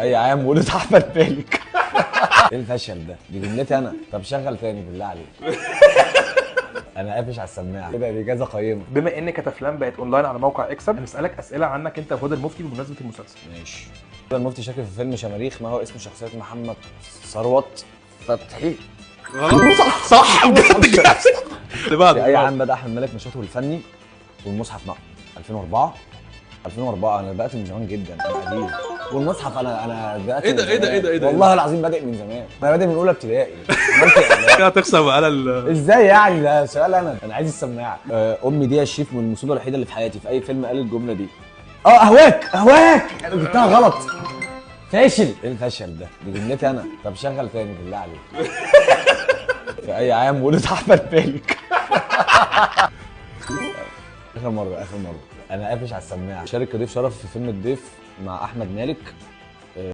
اي عام ولد احمد مالك. ايه الفشل ده؟ دي جملتي انا. طب شغل تاني بالله عليك. انا قافش على السماعه كده، دي كذا قيمه. بما ان كتافلام بقت اونلاين على موقع اكسب، هنسالك اسئله عنك انت وهدى المفتي بمناسبه المسلسل. ماشي. هدى المفتي شاكر في فيلم شماريخ ما هو اسم شخصيه محمد ثروت فتحي. غلط. صح بجد. اللي بعده. في اي عام بدا احمد مالك نشاطه الفني والمصحف نقل؟ 2004. 2004 انا بدات من زمان جدا، انا قديم. والمصحف انا بدات ايه ده ايه ده ايه ده ايه ده؟ والله العظيم بادئ من زمان، انا بادئ من اولى ابتدائي. كده هتخسر على ازاي يعني؟ ده سؤال. انا عايز السماعه. امي دي الشيف من المصيبه الوحيده اللي في حياتي. في اي فيلم قال الجمله دي؟ اهواك انا جبتها غلط. فاشل. ايه الفشل ده؟ دي جملتي انا. طب شغل تاني بالله عليك. في اي عام ولد احمد مالك؟ اخر مره انا قافش على السماعه. شارك كضيف شرف في فيلم الضيف مع احمد مالك.